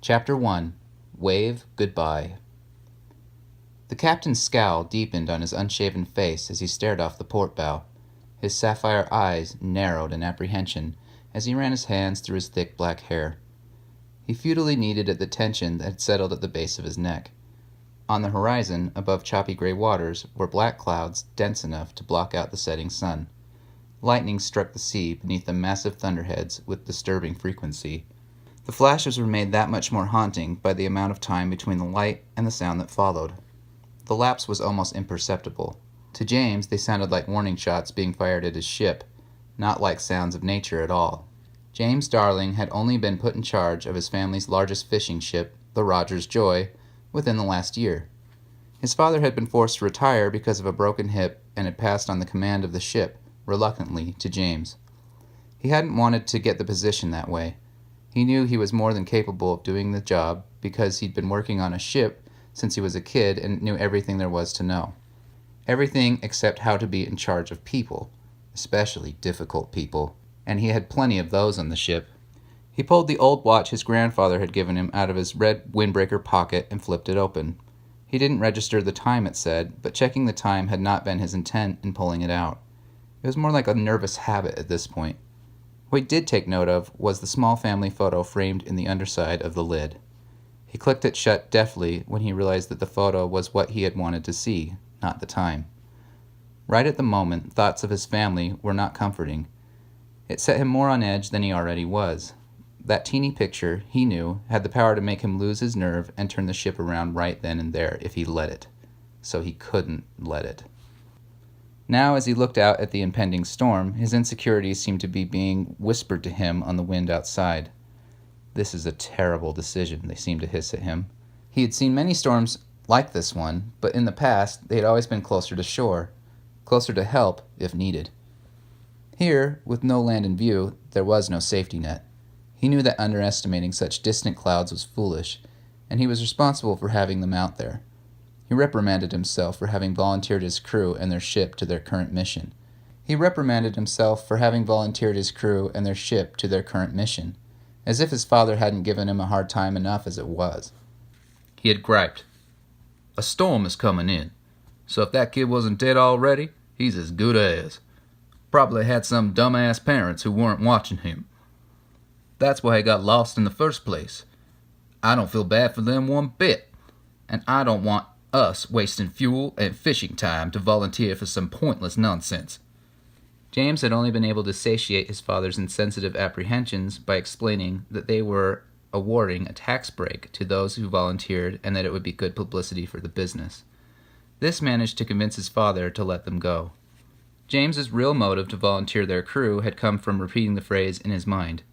Chapter 1 Wave Goodbye. The captain's scowl deepened on his unshaven face as he stared off the port bow. His sapphire eyes narrowed in apprehension as he ran his hands through his thick black hair. He futilely kneaded at the tension that had settled at the base of his neck. On the horizon, above choppy gray waters, were black clouds dense enough to block out the setting sun. Lightning struck the sea beneath the massive thunderheads with disturbing frequency. The flashes were made that much more haunting by the amount of time between the light and the sound that followed. The lapse was almost imperceptible. To James, they sounded like warning shots being fired at his ship, not like sounds of nature at all. James Darling had only been put in charge of his family's largest fishing ship, the Roger's Joy, within the last year. His father had been forced to retire because of a broken hip and had passed on the command of the ship, reluctantly, to James. He hadn't wanted to get the position that way. He knew he was more than capable of doing the job because he'd been working on a ship since he was a kid and knew everything there was to know. Everything except how to be in charge of people, especially difficult people, and he had plenty of those on the ship. He pulled the old watch his grandfather had given him out of his red windbreaker pocket and flipped it open. He didn't register the time it said, but checking the time had not been his intent in pulling it out. It was more like a nervous habit at this point. What he did take note of was the small family photo framed in the underside of the lid. He clicked it shut deftly when he realized that the photo was what he had wanted to see, not the time. Right at the moment, thoughts of his family were not comforting. It set him more on edge than he already was. That teeny picture, he knew, had the power to make him lose his nerve and turn the ship around right then and there if he let it. So he couldn't let it. Now, as he looked out at the impending storm, his insecurities seemed to be being whispered to him on the wind outside. This is a terrible decision, they seemed to hiss at him. He had seen many storms like this one, but in the past they had always been closer to shore, closer to help if needed. Here, with no land in view, there was no safety net. He knew that underestimating such distant clouds was foolish, and he was responsible for having them out there. He reprimanded himself for having volunteered his crew and their ship to their current mission. As if his father hadn't given him a hard time enough as it was. He had griped. "A storm is coming in, so if that kid wasn't dead already, he's as good as. Probably had some dumbass parents who weren't watching him. That's why he got lost in the first place. I don't feel bad for them one bit, and I don't want us wasting fuel and fishing time to volunteer for some pointless nonsense." James had only been able to satiate his father's insensitive apprehensions by explaining that they were awarding a tax break to those who volunteered and that it would be good publicity for the business. This managed to convince his father to let them go. James's real motive to volunteer their crew had come from repeating the phrase in his mind.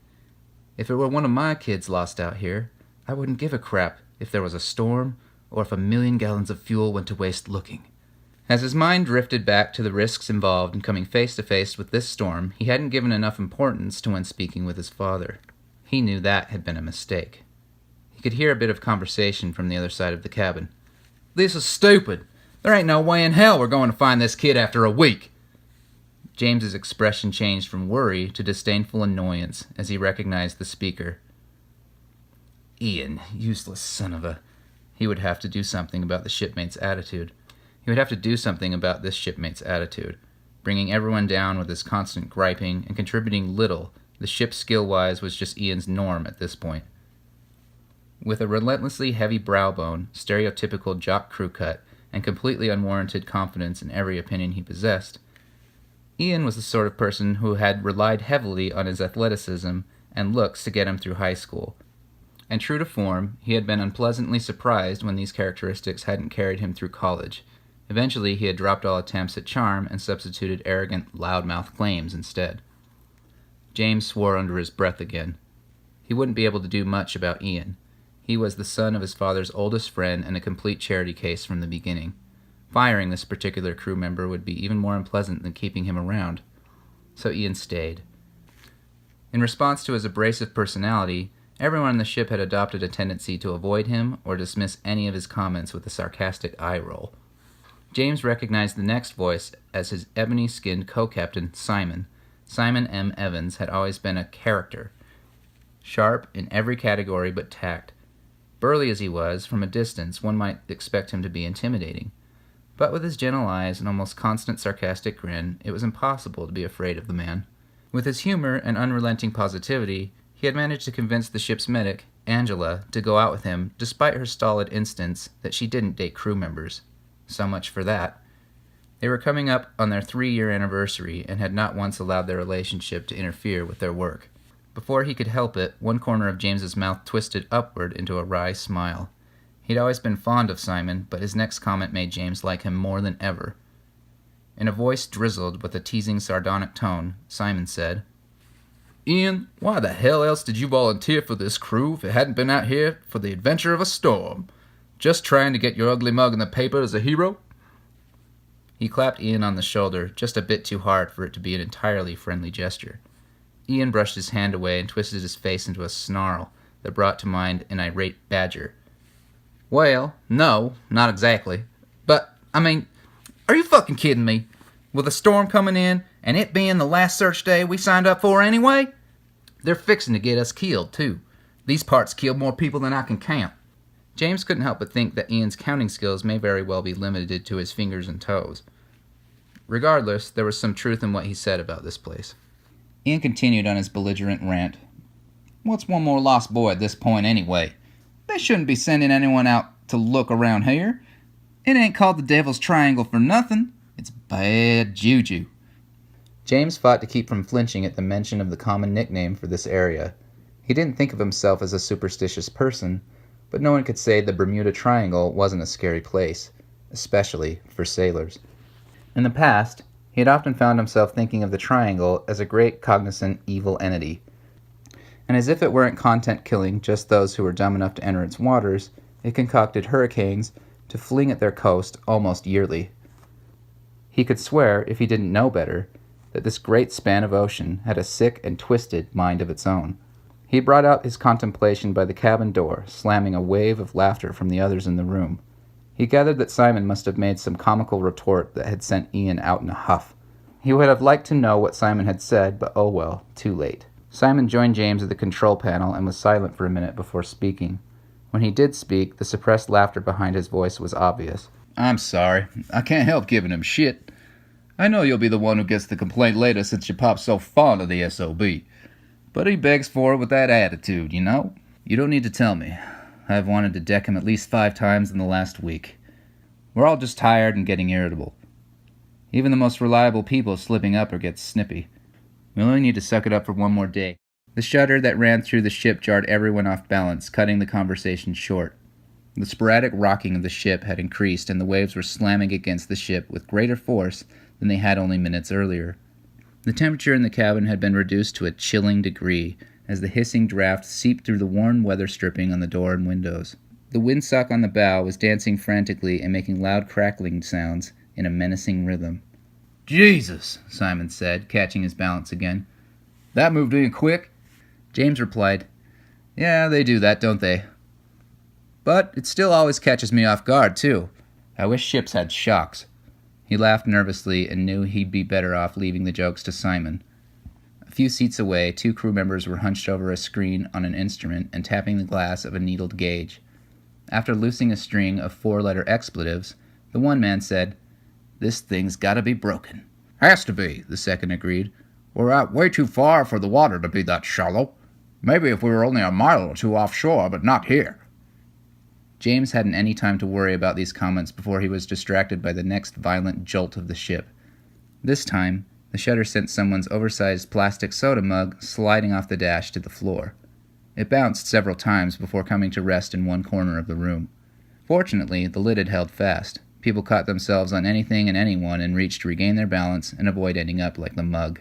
"If it were one of my kids lost out here, I wouldn't give a crap if there was a storm or if 1,000,000 gallons of fuel went to waste looking." As his mind drifted back to the risks involved in coming face to face with this storm, he hadn't given enough importance to when speaking with his father. He knew that had been a mistake. He could hear a bit of conversation from the other side of the cabin. "This is stupid. There ain't no way in hell we're going to find this kid after a week." James's expression changed from worry to disdainful annoyance as he recognized the speaker. Ian, useless son of a... He would have to do something about the shipmate's attitude. He would have to do something about this shipmate's attitude, bringing everyone down with his constant griping and contributing little. The ship skill-wise was just Ian's norm at this point. With a relentlessly heavy brow bone, stereotypical jock crew cut, and completely unwarranted confidence in every opinion he possessed, Ian was the sort of person who had relied heavily on his athleticism and looks to get him through high school. And true to form, he had been unpleasantly surprised when these characteristics hadn't carried him through college. Eventually, he had dropped all attempts at charm and substituted arrogant, loudmouth claims instead. James swore under his breath again. He wouldn't be able to do much about Ian. He was the son of his father's oldest friend and a complete charity case from the beginning. Firing this particular crew member would be even more unpleasant than keeping him around. So Ian stayed. In response to his abrasive personality, everyone on the ship had adopted a tendency to avoid him or dismiss any of his comments with a sarcastic eye roll. James recognized the next voice as his ebony-skinned co-captain, Simon. Simon M. Evans had always been a character, sharp in every category but tact. Burly as he was, from a distance one might expect him to be intimidating. But with his gentle eyes and almost constant sarcastic grin, it was impossible to be afraid of the man. With his humor and unrelenting positivity, he had managed to convince the ship's medic, Angela, to go out with him, despite her stolid instance that she didn't date crew members. So much for that. They were coming up on their 3-year anniversary and had not once allowed their relationship to interfere with their work. Before he could help it, one corner of James's mouth twisted upward into a wry smile. He'd always been fond of Simon, but his next comment made James like him more than ever. In a voice drizzled with a teasing, sardonic tone, Simon said, "Ian, why the hell else did you volunteer for this crew if it hadn't been out here for the adventure of a storm? Just trying to get your ugly mug in the paper as a hero?" He clapped Ian on the shoulder, just a bit too hard for it to be an entirely friendly gesture. Ian brushed his hand away and twisted his face into a snarl that brought to mind an irate badger. "Well, no, not exactly. But, are you fucking kidding me? With a storm coming in, and it being the last search day we signed up for anyway? They're fixing to get us killed, too. These parts kill more people than I can count." James couldn't help but think that Ian's counting skills may very well be limited to his fingers and toes. Regardless, there was some truth in what he said about this place. Ian continued on his belligerent rant. "What's one more lost boy at this point anyway? They shouldn't be sending anyone out to look around here. It ain't called the Devil's Triangle for nothing. It's bad juju." James fought to keep from flinching at the mention of the common nickname for this area. He didn't think of himself as a superstitious person, but no one could say the Bermuda Triangle wasn't a scary place, especially for sailors. In the past, he had often found himself thinking of the Triangle as a great cognizant evil entity. And as if it weren't content killing just those who were dumb enough to enter its waters, it concocted hurricanes to fling at their coast almost yearly. He could swear, if he didn't know better, that this great span of ocean had a sick and twisted mind of its own. He brought out his contemplation by the cabin door, slamming a wave of laughter from the others in the room. He gathered that Simon must have made some comical retort that had sent Ian out in a huff. He would have liked to know what Simon had said, but oh well, too late. Simon joined James at the control panel and was silent for a minute before speaking. When he did speak, the suppressed laughter behind his voice was obvious. "I'm sorry. I can't help giving him shit. I know you'll be the one who gets the complaint later since your pop's so fond of the SOB. But he begs for it with that attitude, you know? You don't need to tell me. I've wanted to deck him at least 5 times in the last week. We're all just tired and getting irritable. Even the most reliable people slipping up or get snippy. We only need to suck it up for one more day." The shudder that ran through the ship jarred everyone off balance, cutting the conversation short. The sporadic rocking of the ship had increased, and the waves were slamming against the ship with greater force than they had only minutes earlier. The temperature in the cabin had been reduced to a chilling degree, as the hissing draft seeped through the worn weather stripping on the door and windows. The windsock on the bow was dancing frantically and making loud crackling sounds in a menacing rhythm. "Jesus," Simon said, catching his balance again. "That moved in quick." James replied, "Yeah, they do that, don't they? But it still always catches me off guard, too. I wish ships had shocks." He laughed nervously and knew he'd be better off leaving the jokes to Simon. A few seats away, 2 crew members were hunched over a screen on an instrument and tapping the glass of a needled gauge. After loosing a string of 4-letter expletives, the one man said, "This thing's gotta be broken." "Has to be," the second agreed. "We're out way too far for the water to be that shallow. Maybe if we were only a mile or 2 offshore, but not here." James hadn't any time to worry about these comments before he was distracted by the next violent jolt of the ship. This time, the shudder sent someone's oversized plastic soda mug sliding off the dash to the floor. It bounced several times before coming to rest in one corner of the room. Fortunately, the lid had held fast. People caught themselves on anything and anyone and reached to regain their balance and avoid ending up like the mug.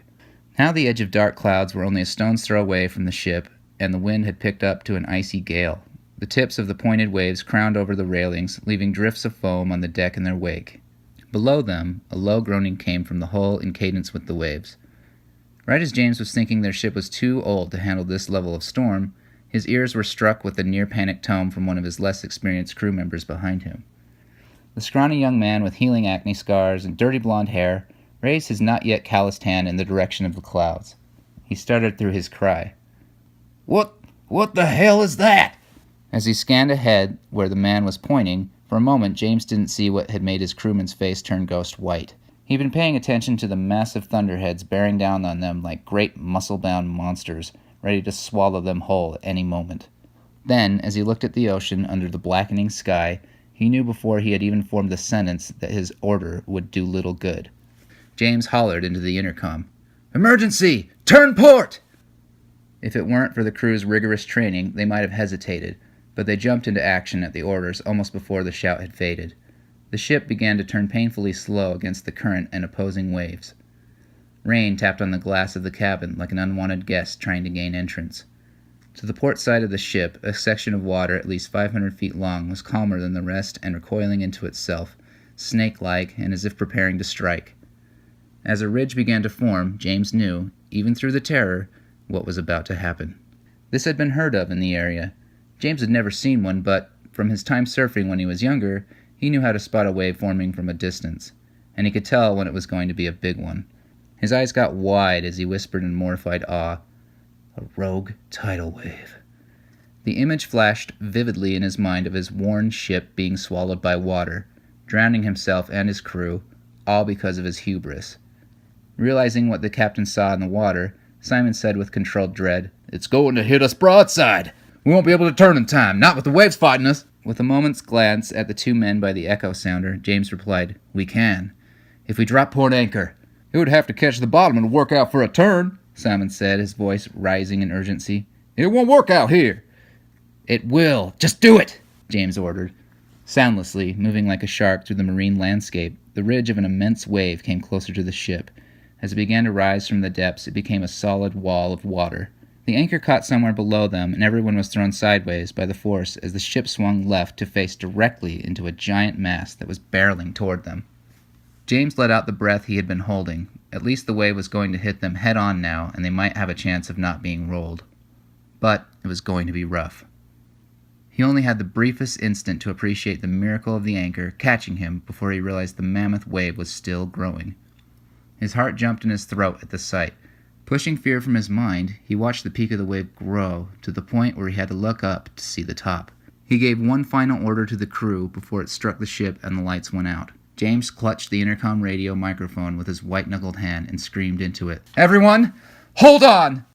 Now the edge of dark clouds were only a stone's throw away from the ship, and the wind had picked up to an icy gale. The tips of the pointed waves crowned over the railings, leaving drifts of foam on the deck in their wake. Below them, a low groaning came from the hull in cadence with the waves. Right as James was thinking their ship was too old to handle this level of storm, his ears were struck with a near-panic tone from one of his less experienced crew members behind him. The scrawny young man with healing acne scars and dirty blonde hair raised his not-yet calloused hand in the direction of the clouds. He stuttered through his cry. What the hell is that?" As he scanned ahead where the man was pointing, for a moment James didn't see what had made his crewman's face turn ghost white. He'd been paying attention to the massive thunderheads bearing down on them like great muscle-bound monsters, ready to swallow them whole at any moment. Then, as he looked at the ocean under the blackening sky, he knew before he had even formed the sentence that his order would do little good. James hollered into the intercom, "Emergency! Turn port!" If it weren't for the crew's rigorous training, they might have hesitated, but they jumped into action at the orders almost before the shout had faded. The ship began to turn painfully slow against the current and opposing waves. Rain tapped on the glass of the cabin like an unwanted guest trying to gain entrance. To the port side of the ship, a section of water at least 500 feet long was calmer than the rest and recoiling into itself, snake-like and as if preparing to strike. As a ridge began to form, James knew, even through the terror, what was about to happen. This had been heard of in the area. James had never seen one, but, from his time surfing when he was younger, he knew how to spot a wave forming from a distance, and he could tell when it was going to be a big one. His eyes got wide as he whispered in mortified awe, "A rogue tidal wave." The image flashed vividly in his mind of his worn ship being swallowed by water, drowning himself and his crew, all because of his hubris. Realizing what the captain saw in the water, Simon said with controlled dread, "It's going to hit us broadside. We won't be able to turn in time, not with the waves fighting us." With a moment's glance at the two men by the echo sounder, James replied, "We can. If we drop port anchor." "It would have to catch the bottom and work out for a turn," Simon said, his voice rising in urgency. "It won't work out here." "It will. Just do it," James ordered. Soundlessly, moving like a shark through the marine landscape, the ridge of an immense wave came closer to the ship. As it began to rise from the depths, it became a solid wall of water. The anchor caught somewhere below them, and everyone was thrown sideways by the force as the ship swung left to face directly into a giant mass that was barreling toward them. James let out the breath he had been holding. At least the wave was going to hit them head-on now, and they might have a chance of not being rolled. But it was going to be rough. He only had the briefest instant to appreciate the miracle of the anchor catching him before he realized the mammoth wave was still growing. His heart jumped in his throat at the sight. Pushing fear from his mind, he watched the peak of the wave grow to the point where he had to look up to see the top. He gave one final order to the crew before it struck the ship and the lights went out. James clutched the intercom radio microphone with his white-knuckled hand and screamed into it, "Everyone, hold on!"